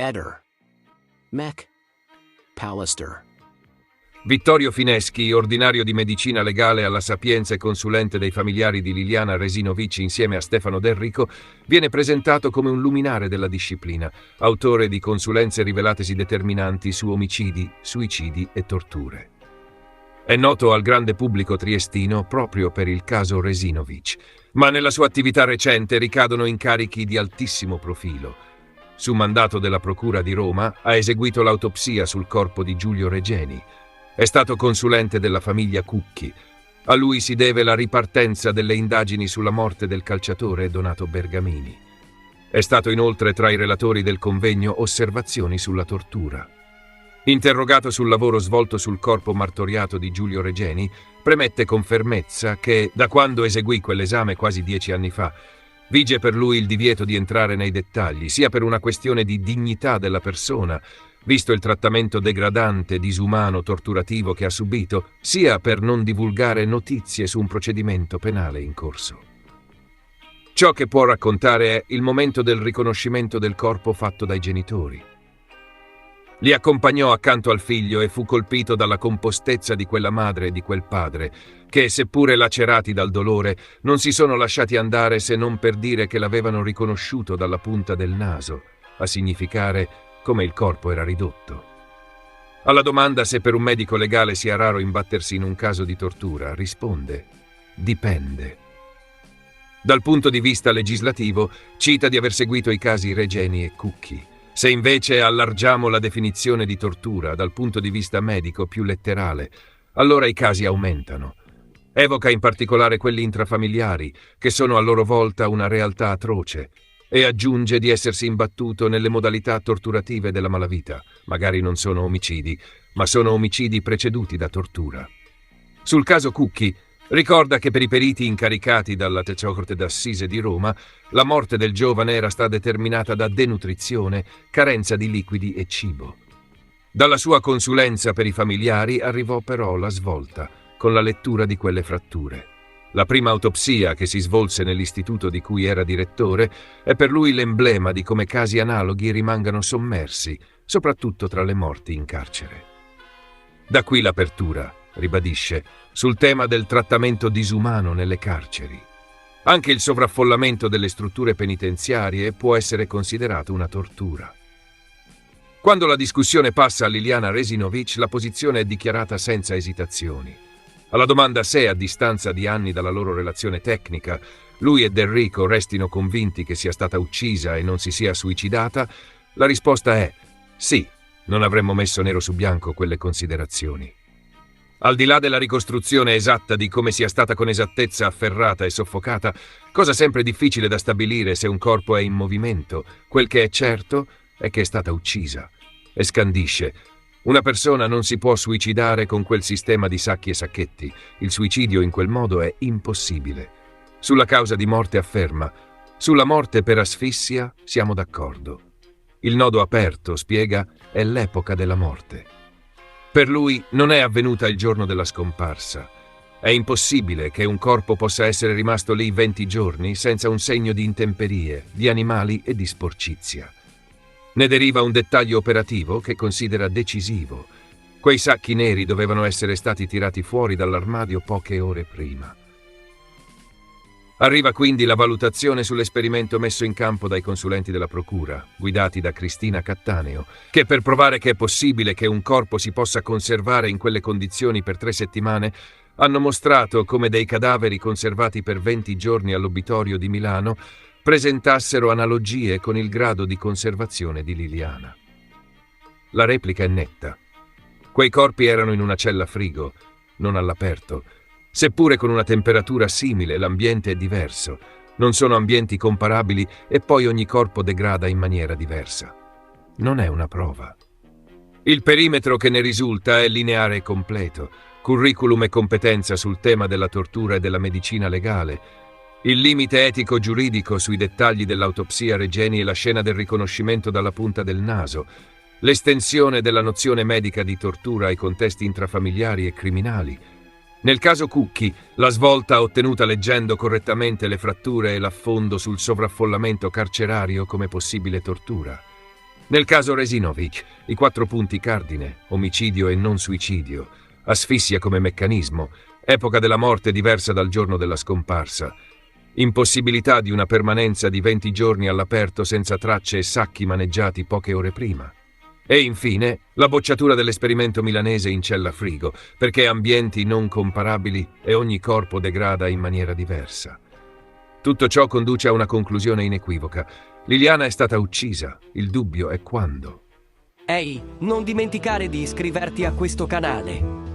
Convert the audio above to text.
Eder. Mech. Pallister. Vittorio Fineschi, ordinario di medicina legale alla Sapienza e consulente dei familiari di Liliana Resinovic insieme a Stefano Del Rico, viene presentato come un luminare della disciplina, autore di consulenze rivelatesi determinanti su omicidi, suicidi e torture. È noto al grande pubblico triestino proprio per il caso Resinovic, ma nella sua attività recente ricadono incarichi di altissimo profilo. Su mandato della Procura di Roma ha eseguito l'autopsia sul corpo di Giulio Regeni. È stato consulente della famiglia Cucchi. A lui si deve la ripartenza delle indagini sulla morte del calciatore Donato Bergamini. È stato inoltre tra i relatori del convegno Osservazioni sulla tortura. Interrogato sul lavoro svolto sul corpo martoriato di Giulio Regeni, premette con fermezza che, da quando eseguì quell'esame quasi 10 anni fa, vige per lui il divieto di entrare nei dettagli, sia per una questione di dignità della persona, visto il trattamento degradante, disumano, torturativo che ha subito, sia per non divulgare notizie su un procedimento penale in corso. Ciò che può raccontare è il momento del riconoscimento del corpo fatto dai genitori. Li accompagnò accanto al figlio e fu colpito dalla compostezza di quella madre e di quel padre, che, seppure lacerati dal dolore, non si sono lasciati andare se non per dire che l'avevano riconosciuto dalla punta del naso, a significare come il corpo era ridotto. Alla domanda se per un medico legale sia raro imbattersi in un caso di tortura, risponde: dipende. Dal punto di vista legislativo, cita di aver seguito i casi Regeni e Cucchi. Se invece allargiamo la definizione di tortura dal punto di vista medico più letterale, allora i casi aumentano. Evoca in particolare quelli intrafamiliari, che sono a loro volta una realtà atroce, e aggiunge di essersi imbattuto nelle modalità torturative della malavita. Magari non sono omicidi, ma sono omicidi preceduti da tortura. Sul caso Cucchi, ricorda che per i periti incaricati dalla Corte d'Assise di Roma, la morte del giovane era stata determinata da denutrizione, carenza di liquidi e cibo. Dalla sua consulenza per i familiari arrivò però la svolta, con la lettura di quelle fratture. La prima autopsia che si svolse nell'istituto di cui era direttore è per lui l'emblema di come casi analoghi rimangano sommersi, soprattutto tra le morti in carcere. Da qui l'apertura, ribadisce, sul tema del trattamento disumano nelle carceri. Anche il sovraffollamento delle strutture penitenziarie può essere considerato una tortura. Quando la discussione passa a Liliana Resinovic, la posizione è dichiarata senza esitazioni. Alla domanda se, a distanza di anni dalla loro relazione tecnica, lui e Del Rico restino convinti che sia stata uccisa e non si sia suicidata, la risposta è sì, non avremmo messo nero su bianco quelle considerazioni. Al di là della ricostruzione esatta di come sia stata con esattezza afferrata e soffocata, cosa sempre difficile da stabilire se un corpo è in movimento, quel che è certo è che è stata uccisa. E scandisce: una persona non si può suicidare con quel sistema di sacchi e sacchetti. Il suicidio in quel modo è impossibile. Sulla causa di morte afferma: sulla morte per asfissia siamo d'accordo. Il nodo aperto, spiega, è l'epoca della morte. Per lui non è avvenuta il giorno della scomparsa. È impossibile che un corpo possa essere rimasto lì 20 giorni senza un segno di intemperie, di animali e di sporcizia. Ne deriva un dettaglio operativo che considera decisivo. Quei sacchi neri dovevano essere stati tirati fuori dall'armadio poche ore prima. Arriva quindi la valutazione sull'esperimento messo in campo dai consulenti della Procura, guidati da Cristina Cattaneo, che per provare che è possibile che un corpo si possa conservare in quelle condizioni per 3 settimane, hanno mostrato come dei cadaveri conservati per 20 giorni all'obitorio di Milano presentassero analogie con il grado di conservazione di Liliana. La replica è netta. Quei corpi erano in una cella frigo, non all'aperto. Seppure con una temperatura simile, l'ambiente è diverso. Non sono ambienti comparabili e poi ogni corpo degrada in maniera diversa. Non è una prova. Il perimetro che ne risulta è lineare e completo. Curriculum e competenza sul tema della tortura e della medicina legale. Il limite etico-giuridico sui dettagli dell'autopsia Regeni e la scena del riconoscimento dalla punta del naso. L'estensione della nozione medica di tortura ai contesti intrafamiliari e criminali. Nel caso Cucchi, la svolta ottenuta leggendo correttamente le fratture e l'affondo sul sovraffollamento carcerario come possibile tortura. Nel caso Resinovic, i 4 punti cardine: omicidio e non suicidio, asfissia come meccanismo, epoca della morte diversa dal giorno della scomparsa, impossibilità di una permanenza di 20 giorni all'aperto senza tracce e sacchi maneggiati poche ore prima. E infine, la bocciatura dell'esperimento milanese in cella frigo, perché ambienti non comparabili e ogni corpo degrada in maniera diversa. Tutto ciò conduce a una conclusione inequivoca. Liliana è stata uccisa, il dubbio è quando. Ehi, non dimenticare di iscriverti a questo canale.